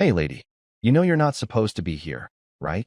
"Hey, lady, you know you're not supposed to be here, right?"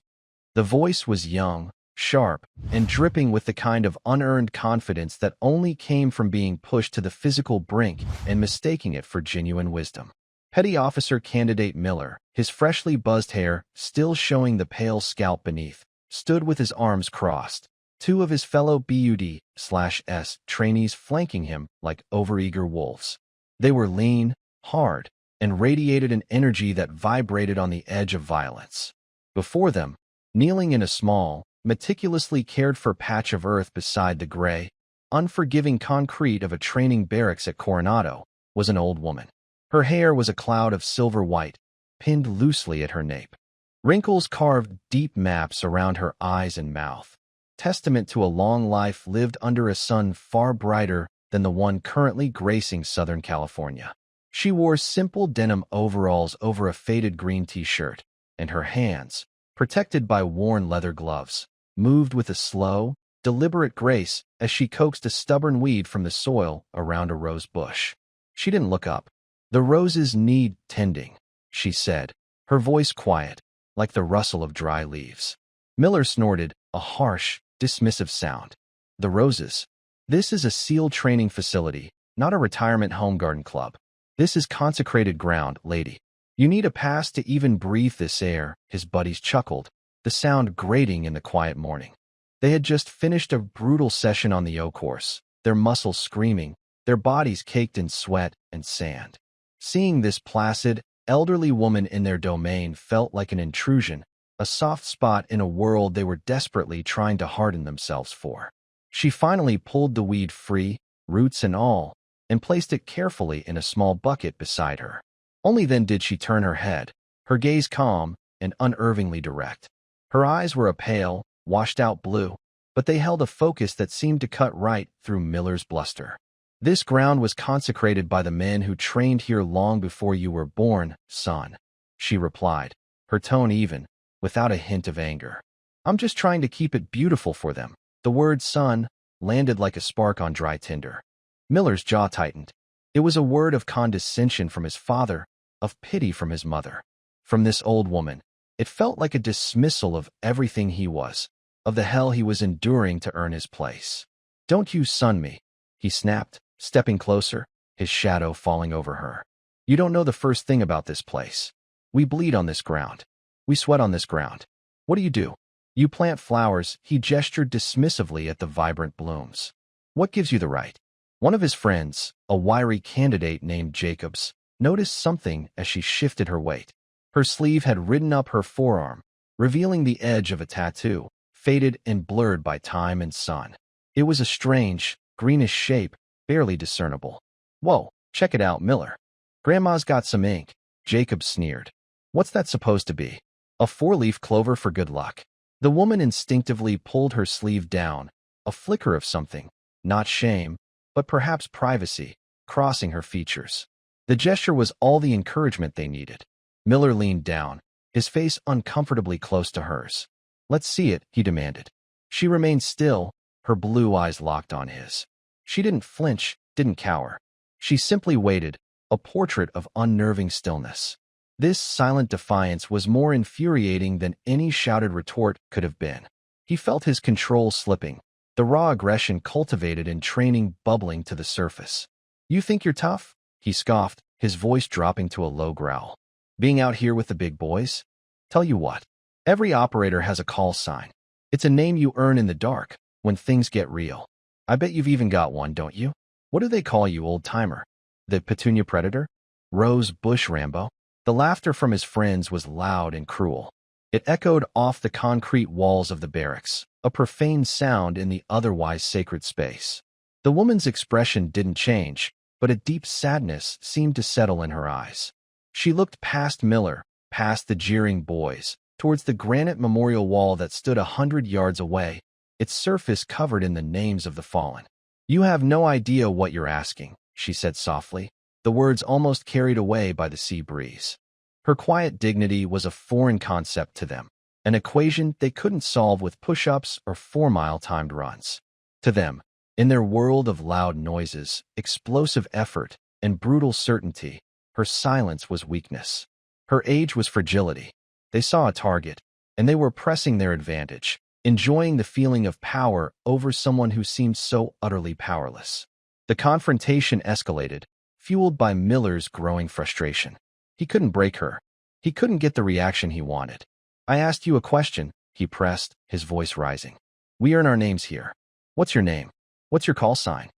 The voice was young, sharp, and dripping with the kind of unearned confidence that only came from being pushed to the physical brink and mistaking it for genuine wisdom. Petty Officer Candidate Miller, his freshly buzzed hair still showing the pale scalp beneath, stood with his arms crossed, two of his fellow BUD/S trainees flanking him like overeager wolves. They were lean, hard, and radiated an energy that vibrated on the edge of violence. Before them, kneeling in a small, meticulously cared-for patch of earth beside the gray, unforgiving concrete of a training barracks at Coronado, was an old woman. Her hair was a cloud of silver white, pinned loosely at her nape. Wrinkles carved deep maps around her eyes and mouth, testament to a long life lived under a sun far brighter than the one currently gracing Southern California. She wore simple denim overalls over a faded green t-shirt, and her hands, protected by worn leather gloves, moved with a slow, deliberate grace as she coaxed a stubborn weed from the soil around a rose bush. She didn't look up. "The roses need tending," she said, her voice quiet, like the rustle of dry leaves. Miller snorted, a harsh, dismissive sound. "The roses? This is a SEAL training facility, not a retirement home garden club. This is consecrated ground, lady. You need a pass to even breathe this air," his buddies chuckled, the sound grating in the quiet morning. They had just finished a brutal session on the O course, their muscles screaming, their bodies caked in sweat and sand. Seeing this placid, elderly woman in their domain felt like an intrusion, a soft spot in a world they were desperately trying to harden themselves for. She finally pulled the weed free, roots and all, and placed it carefully in a small bucket beside her. Only then did she turn her head, her gaze calm and unervingly direct. Her eyes were a pale, washed-out blue, but they held a focus that seemed to cut right through Miller's bluster. "This ground was consecrated by the men who trained here long before you were born, son," she replied, her tone even, without a hint of anger. "I'm just trying to keep it beautiful for them." The word son landed like a spark on dry tinder. Miller's jaw tightened. It was a word of condescension from his father, of pity from his mother. From this old woman, it felt like a dismissal of everything he was, of the hell he was enduring to earn his place. "Don't you son me," he snapped, stepping closer, his shadow falling over her. "You don't know the first thing about this place. We bleed on this ground. We sweat on this ground. What do? You plant flowers." He gestured dismissively at the vibrant blooms. "What gives you the right?" One of his friends, a wiry candidate named Jacobs, noticed something as she shifted her weight. Her sleeve had ridden up her forearm, revealing the edge of a tattoo, faded and blurred by time and sun. It was a strange, greenish shape, barely discernible. "Whoa, check it out, Miller. Grandma's got some ink," Jacob sneered. "What's that supposed to be? A four-leaf clover for good luck?" The woman instinctively pulled her sleeve down, a flicker of something, not shame, but perhaps privacy, crossing her features. The gesture was all the encouragement they needed. Miller leaned down, his face uncomfortably close to hers. "Let's see it," he demanded. She remained still, her blue eyes locked on his. She didn't flinch, didn't cower. She simply waited, a portrait of unnerving stillness. This silent defiance was more infuriating than any shouted retort could have been. He felt his control slipping, the raw aggression cultivated in training bubbling to the surface. "You think you're tough?" he scoffed, his voice dropping to a low growl. "Being out here with the big boys? Tell you what, every operator has a call sign. It's a name you earn in the dark, when things get real. I bet you've even got one, don't you? What do they call you, old-timer? The Petunia Predator? Rose Bush Rambo?" The laughter from his friends was loud and cruel. It echoed off the concrete walls of the barracks, a profane sound in the otherwise sacred space. The woman's expression didn't change, but a deep sadness seemed to settle in her eyes. She looked past Miller, past the jeering boys, towards the granite memorial wall that stood 100 yards away, its surface covered in the names of the fallen. "You have no idea what you're asking," she said softly, the words almost carried away by the sea breeze. Her quiet dignity was a foreign concept to them, an equation they couldn't solve with push-ups or 4-mile timed runs. To them, in their world of loud noises, explosive effort, and brutal certainty, her silence was weakness. Her age was fragility. They saw a target, and they were pressing their advantage, enjoying the feeling of power over someone who seemed so utterly powerless. The confrontation escalated, fueled by Miller's growing frustration. He couldn't break her. He couldn't get the reaction he wanted. "I asked you a question," he pressed, his voice rising. "We earn our names here. What's your name? What's your call sign?"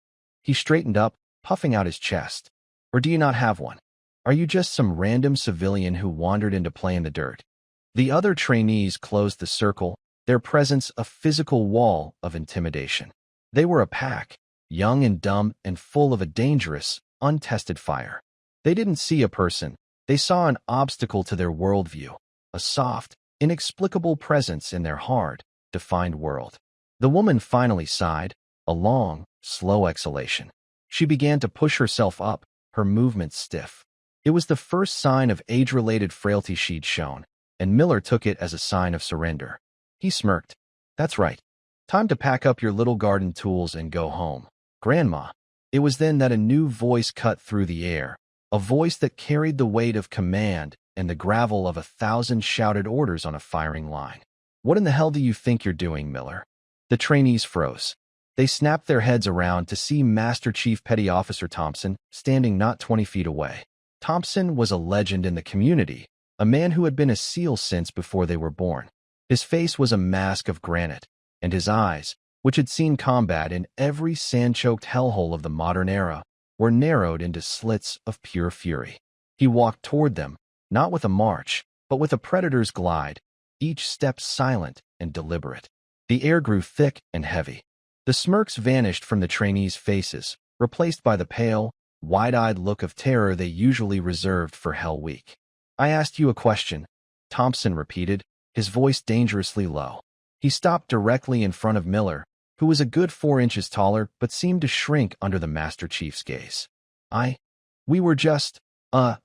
He straightened up, puffing out his chest. "Or do you not have one? Are you just some random civilian who wandered into play in the dirt?" The other trainees closed the circle, their presence a physical wall of intimidation. They were a pack, young and dumb and full of a dangerous, untested fire. They didn't see a person. They saw an obstacle to their worldview, a soft, inexplicable presence in their hard, defined world. The woman finally sighed, a long, slow exhalation. She began to push herself up, her movements stiff. It was the first sign of age-related frailty she'd shown, and Miller took it as a sign of surrender. He smirked. "That's right. Time to pack up your little garden tools and go home, Grandma." It was then that a new voice cut through the air, a voice that carried the weight of command and the gravel of 1,000 shouted orders on a firing line. "What in the hell do you think you're doing, Miller?" The trainees froze. They snapped their heads around to see Master Chief Petty Officer Thompson standing not 20 feet away. Thompson was a legend in the community, a man who had been a SEAL since before they were born. His face was a mask of granite, and his eyes, which had seen combat in every sand-choked hellhole of the modern era, were narrowed into slits of pure fury. He walked toward them, not with a march, but with a predator's glide, each step silent and deliberate. The air grew thick and heavy. The smirks vanished from the trainees' faces, replaced by the pale, wide-eyed look of terror they usually reserved for Hell Week. "I asked you a question," Thompson repeated, his voice dangerously low. He stopped directly in front of Miller, who was a good 4 inches taller but seemed to shrink under the Master Chief's gaze. We were just,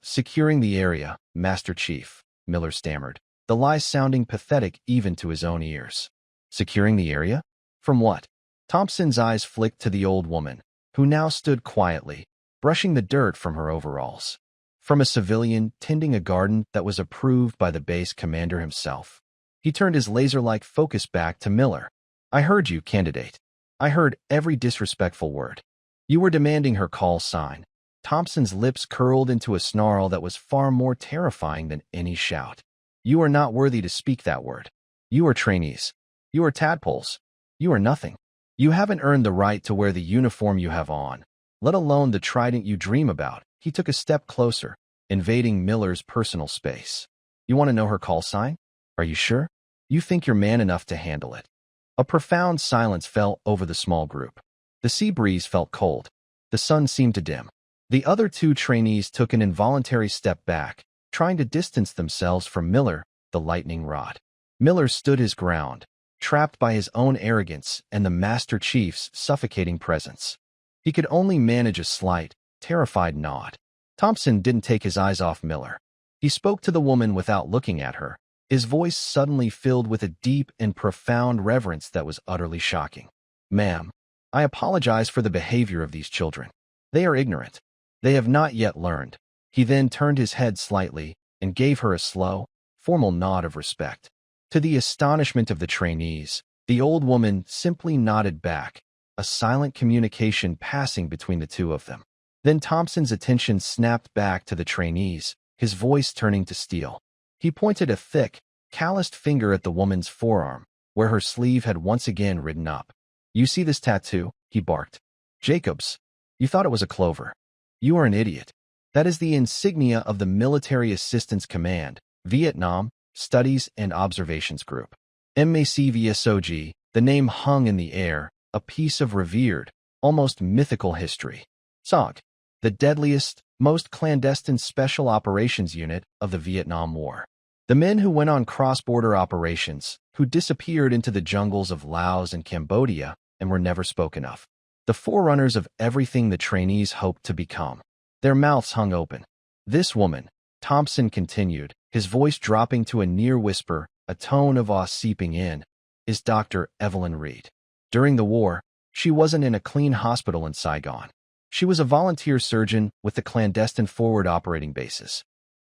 securing the area, Master Chief," Miller stammered, the lies sounding pathetic even to his own ears. "Securing the area? From what?" Thompson's eyes flicked to the old woman, who now stood quietly, brushing the dirt from her overalls. "From a civilian tending a garden that was approved by the base commander himself." He turned his laser-like focus back to Miller. "I heard you, candidate. I heard every disrespectful word. You were demanding her call sign." Thompson's lips curled into a snarl that was far more terrifying than any shout. "You are not worthy to speak that word. You are trainees. You are tadpoles. You are nothing. You haven't earned the right to wear the uniform you have on, let alone the trident you dream about." He took a step closer, invading Miller's personal space. "You want to know her call sign? Are you sure? You think you're man enough to handle it?" A profound silence fell over the small group. The sea breeze felt cold. The sun seemed to dim. The other 2 trainees took an involuntary step back, trying to distance themselves from Miller, the lightning rod. Miller stood his ground, trapped by his own arrogance and the Master Chief's suffocating presence. He could only manage a slight, terrified nod. Thompson didn't take his eyes off Miller. He spoke to the woman without looking at her, his voice suddenly filled with a deep and profound reverence that was utterly shocking. "Ma'am, I apologize for the behavior of these children. They are ignorant. They have not yet learned." He then turned his head slightly and gave her a slow, formal nod of respect. To the astonishment of the trainees, the old woman simply nodded back, a silent communication passing between the 2 of them. Then Thompson's attention snapped back to the trainees, his voice turning to steel. He pointed a thick, calloused finger at the woman's forearm, where her sleeve had once again ridden up. "You see this tattoo?" he barked. "Jacobs, you thought it was a clover. You are an idiot. That is the insignia of the Military Assistance Command, Vietnam, Studies and Observations Group. MACV-SOG, the name hung in the air, a piece of revered, almost mythical history. SOG, the deadliest, most clandestine special operations unit of the Vietnam War. The men who went on cross-border operations, who disappeared into the jungles of Laos and Cambodia and were never spoken of. The forerunners of everything the trainees hoped to become. Their mouths hung open. "This woman," Thompson continued, his voice dropping to a near whisper, a tone of awe seeping in, "is Dr. Evelyn Reed. During the war, she wasn't in a clean hospital in Saigon. She was a volunteer surgeon with the clandestine forward operating bases.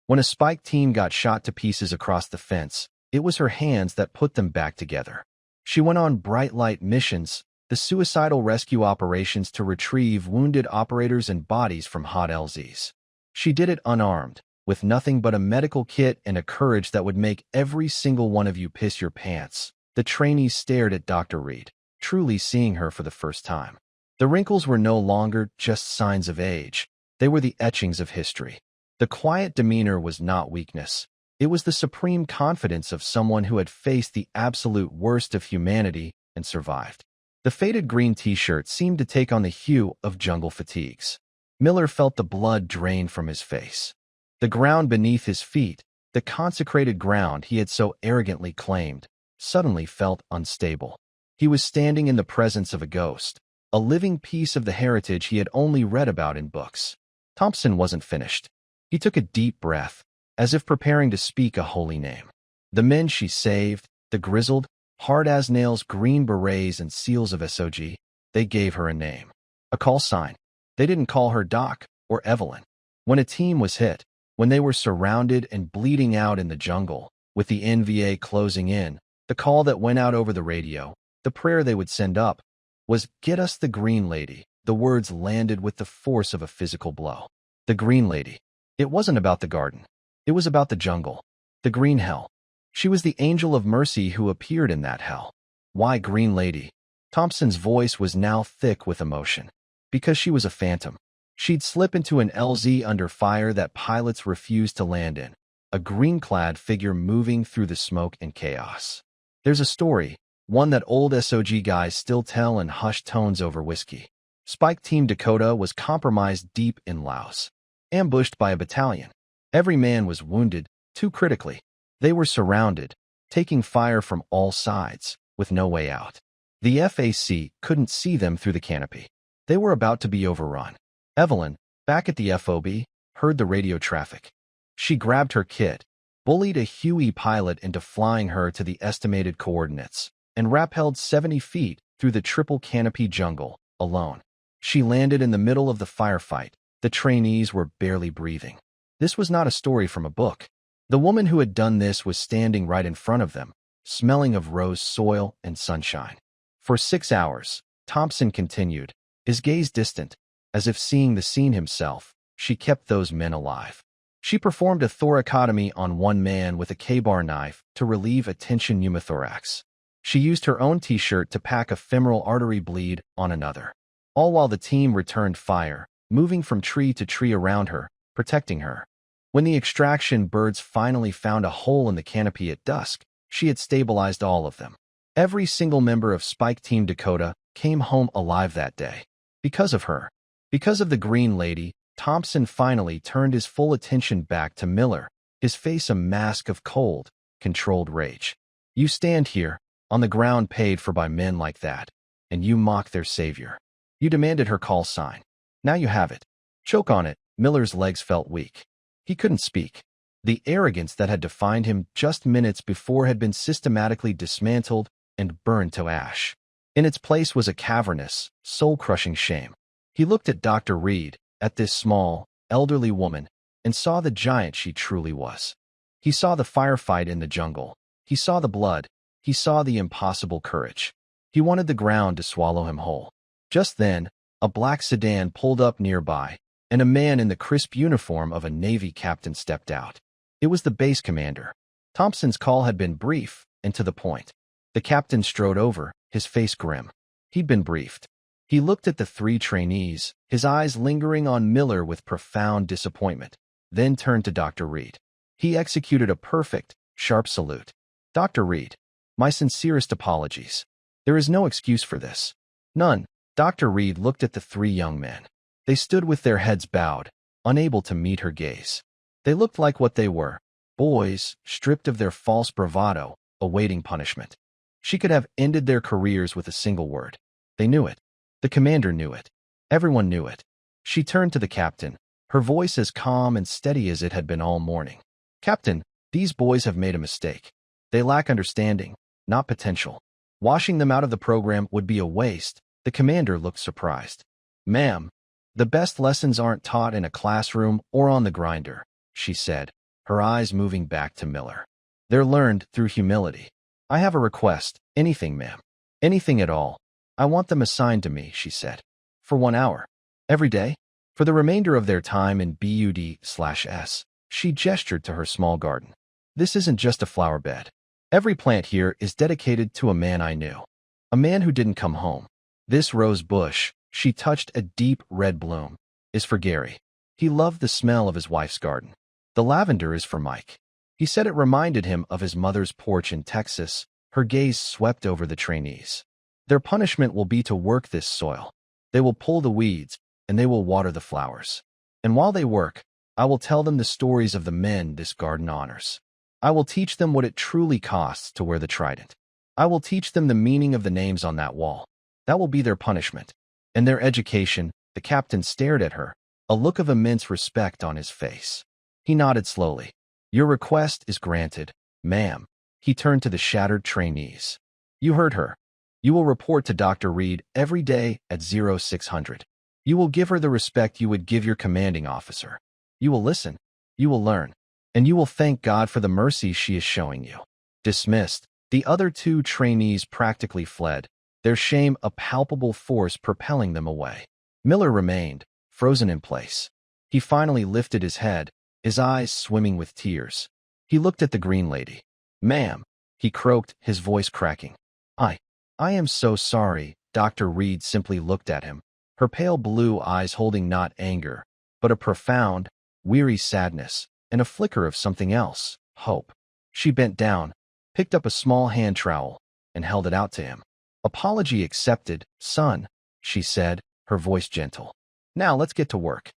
When a Spike team got shot to pieces across the fence, it was her hands that put them back together. She went on bright light missions, the suicidal rescue operations to retrieve wounded operators and bodies from hot LZs. She did it unarmed, with nothing but a medical kit and a courage that would make every single one of you piss your pants. The trainees stared at Dr. Reed, truly seeing her for the first time. The wrinkles were no longer just signs of age. They were the etchings of history. The quiet demeanor was not weakness. It was the supreme confidence of someone who had faced the absolute worst of humanity and survived. The faded green t-shirt seemed to take on the hue of jungle fatigues. Miller felt the blood drain from his face. The ground beneath his feet, the consecrated ground he had so arrogantly claimed, suddenly felt unstable. He was standing in the presence of a ghost, a living piece of the heritage he had only read about in books. Thompson wasn't finished. He took a deep breath, as if preparing to speak a holy name. The men she saved, the grizzled, hard-as-nails Green Berets and SEALs of SOG, they gave her a name, a call sign. They didn't call her Doc or Evelyn. When a team was hit, when they were surrounded and bleeding out in the jungle, with the NVA closing in, the call that went out over the radio, the prayer they would send up, was, "Get us the Green Lady." The words landed with the force of a physical blow. The Green Lady. It wasn't about the garden. It was about the jungle. The Green Hell. She was the angel of mercy who appeared in that hell. Why Green Lady? Thompson's voice was now thick with emotion. Because she was a phantom. She'd slip into an LZ under fire that pilots refused to land in. A green-clad figure moving through the smoke and chaos. There's a story, one that old SOG guys still tell in hushed tones over whiskey. Spike Team Dakota was compromised deep in Laos. Ambushed by a battalion. Every man was wounded, too critically. They were surrounded, taking fire from all sides, with no way out. The FAC couldn't see them through the canopy. They were about to be overrun. Evelyn, back at the FOB, heard the radio traffic. She grabbed her kit, bullied a Huey pilot into flying her to the estimated coordinates, and rappelled 70 feet through the triple canopy jungle, alone. She landed in the middle of the firefight. The trainees were barely breathing. This was not a story from a book. The woman who had done this was standing right in front of them, smelling of rose soil and sunshine. For 6 hours, Thompson continued, his gaze distant, as if seeing the scene himself. She kept those men alive. She performed a thoracotomy on one man with a K-bar knife to relieve a tension pneumothorax. She used her own t-shirt to pack a femoral artery bleed on another. All while the team returned fire, moving from tree to tree around her, protecting her. When the extraction birds finally found a hole in the canopy at dusk, she had stabilized all of them. Every single member of Spike Team Dakota came home alive that day. Because of her. Because of the Green Lady, Thompson finally turned his full attention back to Miller, his face a mask of cold, controlled rage. You stand here, on the ground paid for by men like that, and you mock their savior. You demanded her call sign. Now you have it. Choke on it. Miller's legs felt weak. He couldn't speak. The arrogance that had defined him just minutes before had been systematically dismantled and burned to ash. In its place was a cavernous, soul-crushing shame. He looked at Dr. Reed, at this small, elderly woman, and saw the giant she truly was. He saw the firefight in the jungle. He saw the blood. He saw the impossible courage. He wanted the ground to swallow him whole. Just then, a black sedan pulled up nearby, and a man in the crisp uniform of a Navy captain stepped out. It was the base commander. Thompson's call had been brief and to the point. The captain strode over, his face grim. He'd been briefed. He looked at the 3 trainees, his eyes lingering on Miller with profound disappointment, then turned to Dr. Reed. He executed a perfect, sharp salute. Dr. Reed, my sincerest apologies. There is no excuse for this. None. Dr. Reed looked at the 3 young men. They stood with their heads bowed, unable to meet her gaze. They looked like what they were, boys, stripped of their false bravado, awaiting punishment. She could have ended their careers with a single word. They knew it. The commander knew it. Everyone knew it. She turned to the captain, her voice as calm and steady as it had been all morning. Captain, these boys have made a mistake. They lack understanding, not potential. Washing them out of the program would be a waste. The commander looked surprised. Ma'am, the best lessons aren't taught in a classroom or on the grinder, she said, her eyes moving back to Miller. They're learned through humility. I have a request. Anything, ma'am. Anything at all. I want them assigned to me, she said. For 1 hour. Every day? For the remainder of their time in BUD/S. She gestured to her small garden. This isn't just a flower bed. Every plant here is dedicated to a man I knew. A man who didn't come home. This rose bush, she touched a deep red bloom, is for Gary. He loved the smell of his wife's garden. The lavender is for Mike. He said it reminded him of his mother's porch in Texas. Her gaze swept over the trainees. Their punishment will be to work this soil. They will pull the weeds, and they will water the flowers. And while they work, I will tell them the stories of the men this garden honors. I will teach them what it truly costs to wear the trident. I will teach them the meaning of the names on that wall. That will be their punishment. And their education. The captain stared at her, a look of immense respect on his face. He nodded slowly. Your request is granted, ma'am. He turned to the shattered trainees. You heard her. You will report to Dr. Reed every day at 0600. You will give her the respect you would give your commanding officer. You will listen. You will learn. And you will thank God for the mercy she is showing you. Dismissed, the other 2 trainees practically fled, their shame a palpable force propelling them away. Miller remained, frozen in place. He finally lifted his head, his eyes swimming with tears. He looked at the green lady. Ma'am, he croaked, his voice cracking. I am so sorry. Dr. Reed simply looked at him, her pale blue eyes holding not anger, but a profound, weary sadness, and a flicker of something else, hope. She bent down, picked up a small hand trowel, and held it out to him. Apology accepted, son, she said, her voice gentle. Now let's get to work.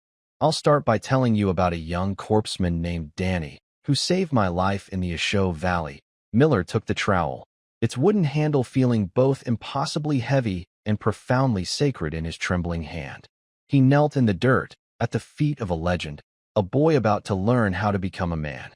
I'll start by telling you about a young corpsman named Danny, who saved my life in the Ashau Valley. Miller took the trowel, its wooden handle feeling both impossibly heavy and profoundly sacred in his trembling hand. He knelt in the dirt, at the feet of a legend, a boy about to learn how to become a man.